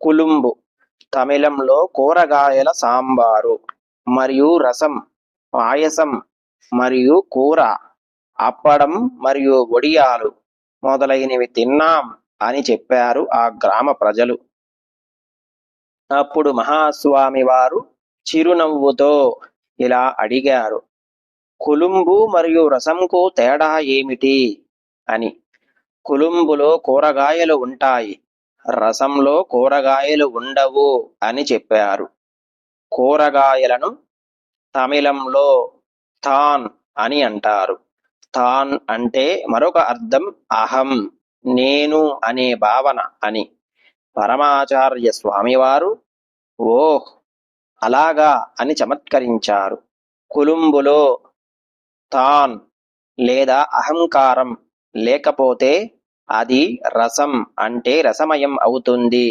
కులుంబు తమిళంలో కూరగాయల సాంబారు మరియు రసం, పాయసం మరియు కూర, అప్పడం మరియు వడియాలు మొదలైనవి తిన్నాం అని చెప్పారు ఆ గ్రామ ప్రజలు. అప్పుడు మహాస్వామి వారు చిరునవ్వుతో ఇలా అడిగారు, కులుంబు మరియు రసంకు తేడా ఏమిటి అని. కులుంబులో కూరగాయలు ఉంటాయి, రసంలో కూరగాయలు ఉండవు అని చెప్పారు. కూరగాయలను తమిళంలో తాన్ అని అంటారు. తాన్ అంటే మరొక అర్థం అహం, నేను అనే భావన అని. పరమాచార్య స్వామివారు ఓహ్ అలాగా అని చమత్కరించారు. కులుంబులో తాన్ లేదా అహంకారం లేకపోతే అది రసం అంటే రసమయం అవుతుంది.